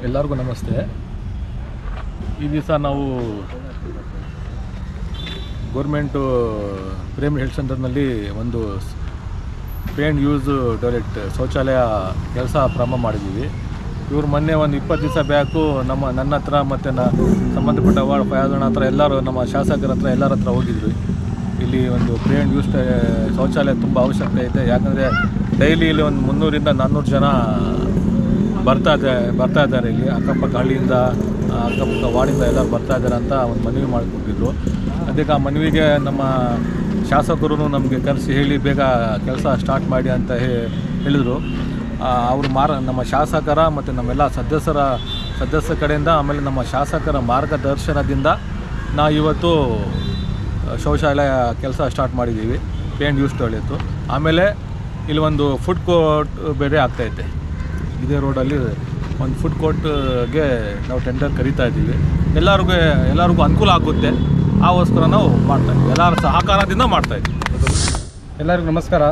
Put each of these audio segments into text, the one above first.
ಎಲ್ಲರಿಗೂ ನಮಸ್ತೆ. ಈ ದಿವಸ ನಾವು ಗೌರ್ಮೆಂಟು ಪ್ರೇಮ್ ಹೆಲ್ತ್ ಸೆಂಟರ್ನಲ್ಲಿ ಒಂದು ಪೇ ಆ್ಯಂಡ್ ಯೂಸ್ ಟಾಯ್ಲೆಟ್ ಶೌಚಾಲಯ ಕೆಲಸ ಪ್ರಾರಂಭ ಮಾಡಿದ್ದೀವಿ. ಇವರು ಮೊನ್ನೆ ಒಂದು 20 ದಿವಸ ಬ್ಯಾಕು ನನ್ನ ಹತ್ರ ಮತ್ತು ಸಂಬಂಧಪಟ್ಟ ವಾರ್ಡ್ ಫಯಾಜಣ್ಣ ಹತ್ರ ಎಲ್ಲರೂ ನಮ್ಮ ಶಾಸಕರ ಹತ್ರ ಎಲ್ಲರ ಹತ್ರ ಹೋಗಿದ್ರು. ಇಲ್ಲಿ ಒಂದು ಪೇ ಆ್ಯಂಡ್ ಯೂಸ್ ಶೌಚಾಲಯ ತುಂಬ ಅವಶ್ಯಕತೆ ಇದೆ. ಯಾಕಂದರೆ ಡೈಲಿ ಇಲ್ಲಿ ಒಂದು 300ರಿಂದ 400 ಜನ ಬರ್ತಾ ಇದ್ದಾರೆ. ಇಲ್ಲಿ ಅಕ್ಕಪಕ್ಕ ಹಳ್ಳಿಯಿಂದ ಅಕ್ಕಪಕ್ಕ ವಾರ್ಡಿಂದ ಎಲ್ಲರೂ ಬರ್ತಾ ಇದ್ದಾರೆ ಅಂತ ಒಂದು ಮನವಿ ಮಾಡಿಕೊಟ್ಟಿದ್ರು. ಅದಕ್ಕೆ ಆ ಮನವಿಗೆ ನಮ್ಮ ಶಾಸಕರು ನಮಗೆ ಕರೆಸಿ ಹೇಳಿ ಬೇಗ ಕೆಲಸ ಸ್ಟಾರ್ಟ್ ಮಾಡಿ ಅಂತ ಹೇಳಿದರು. ಅವರು ನಮ್ಮ ಶಾಸಕರ ಮತ್ತು ನಮ್ಮೆಲ್ಲ ಸದಸ್ಯರ ಕಡೆಯಿಂದ, ಆಮೇಲೆ ನಮ್ಮ ಶಾಸಕರ ಮಾರ್ಗದರ್ಶನದಿಂದ ನಾವು ಇವತ್ತು ಶೌಚಾಲಯ ಕೆಲಸ ಸ್ಟಾರ್ಟ್ ಮಾಡಿದ್ದೀವಿ, ಪೇ ಆ್ಯಂಡ್ ಯೂಸ್ ಟಾಯ್ಲೆಟು. ಆಮೇಲೆ ಇಲ್ಲಿ ಒಂದು ಫುಡ್ ಕೋರ್ಟ್ ಬೇರೆ ಆಗ್ತಾಯಿದೆ. ಇದೇ ರೋಡಲ್ಲಿ ಒಂದು ಫುಡ್ ಕೋರ್ಟ್ಗೆ ನಾವು ಟೆಂಡರ್ ಕರೀತಾ ಇದ್ದೀವಿ. ಎಲ್ಲರಿಗೂ ಅನುಕೂಲ ಆಗುತ್ತೆ. ಆಗೋಸ್ಕರ ನಾವು ಮಾಡ್ತಾಯಿದ್ದೀವಿ, ಎಲ್ಲರ ಸಹಕಾರದಿಂದ ಮಾಡ್ತಾಯಿದ್ದೀವಿ. ಎಲ್ಲರಿಗೂ ನಮಸ್ಕಾರ.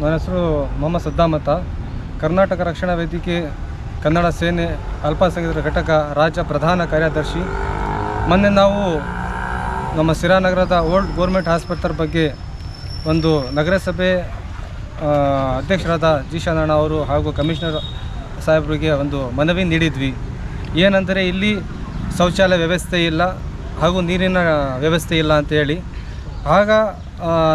ನನ್ನ ಹೆಸರು ಮೊಹಮ್ಮದ್ ಸದ್ದಾಮ್ ಅಂತ, ಕರ್ನಾಟಕ ರಕ್ಷಣಾ ವೇದಿಕೆ ಕನ್ನಡ ಸೇನೆ ಅಲ್ಪಸಂಖ್ಯಾತರ ಘಟಕ ರಾಜ್ಯ ಪ್ರಧಾನ ಕಾರ್ಯದರ್ಶಿ. ಮೊನ್ನೆ ನಾವು ನಮ್ಮ ಸಿರಾನಗರದ ಓಲ್ಡ್ ಗೌರ್ಮೆಂಟ್ ಆಸ್ಪತ್ರೆ ಬಗ್ಗೆ ಒಂದು ನಗರಸಭೆ ಅಧ್ಯಕ್ಷರಾದ ಜಿ ಶಾನಣ್ಣ ಅವರು ಹಾಗೂ ಕಮಿಷನರ್ ಸಾಹೇಬರಿಗೆ ಒಂದು ಮನವಿ ನೀಡಿದ್ವಿ. ಏನಂದರೆ ಇಲ್ಲಿ ಶೌಚಾಲಯ ವ್ಯವಸ್ಥೆ ಇಲ್ಲ ಹಾಗೂ ನೀರಿನ ವ್ಯವಸ್ಥೆ ಇಲ್ಲ ಅಂತೇಳಿ. ಆಗ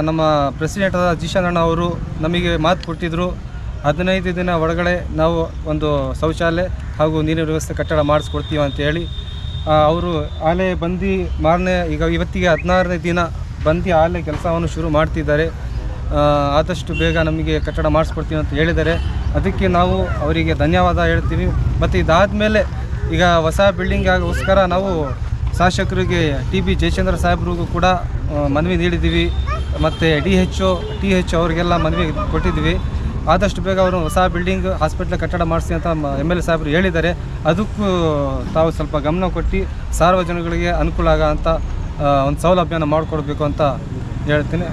ನಮ್ಮ ಪ್ರೆಸಿಡೆಂಟಾದ ಜಿ ಶಾನಣ್ಣ ಅವರು ನಮಗೆ ಮಾತು ಕೊಟ್ಟಿದ್ದರು, 15 ದಿನ ಒಳಗಡೆ ನಾವು ಒಂದು ಶೌಚಾಲಯ ಹಾಗೂ ನೀರಿನ ವ್ಯವಸ್ಥೆ ಕಟ್ಟಡ ಮಾಡಿಸ್ಕೊಡ್ತೀವಿ ಅಂತೇಳಿ. ಅವರು ಆಲೆ ಬಂದು ಇವತ್ತಿಗೆ 16ನೇ ದಿನ ಬಂದು ಆಲೆ ಕೆಲಸವನ್ನು ಶುರು ಮಾಡ್ತಿದ್ದಾರೆ. ಆದಷ್ಟು ಬೇಗ ನಮಗೆ ಕಟ್ಟಡ ಮಾಡಿಸ್ಕೊಡ್ತೀವಿ ಅಂತ ಹೇಳಿದ್ದಾರೆ. ಅದಕ್ಕೆ ನಾವು ಅವರಿಗೆ ಧನ್ಯವಾದ ಹೇಳ್ತೀವಿ. ಮತ್ತು ಇದಾದಮೇಲೆ ಈಗ ಹೊಸ ಬಿಲ್ಡಿಂಗಾಗೋಸ್ಕರ ನಾವು ಶಾಸಕರಿಗೆ TB ಜಯಚಂದ್ರ ಸಾಹೇಬ್ರಿಗೂ ಕೂಡ ಮನವಿ ನೀಡಿದ್ದೀವಿ. ಮತ್ತು TH ಅವರಿಗೆಲ್ಲ ಮನವಿ ಕೊಟ್ಟಿದ್ದೀವಿ. ಆದಷ್ಟು ಬೇಗ ಅವರು ಹೊಸ ಬಿಲ್ಡಿಂಗ್ ಹಾಸ್ಪಿಟ್ಲ್ ಕಟ್ಟಡ ಮಾಡಿಸಿ ಅಂತ MLA ಸಾಹೇಬರು ಹೇಳಿದ್ದಾರೆ. ಅದಕ್ಕೂ ತಾವು ಸ್ವಲ್ಪ ಗಮನ ಕೊಟ್ಟು ಸಾರ್ವಜನಿಕರಿಗೆ ಅನುಕೂಲ ಆಗೋ ಅಂಥ ಒಂದು ಸೌಲಭ್ಯನ ಮಾಡಿಕೊಡ್ಬೇಕು ಅಂತ ಹೇಳ್ತೀನಿ.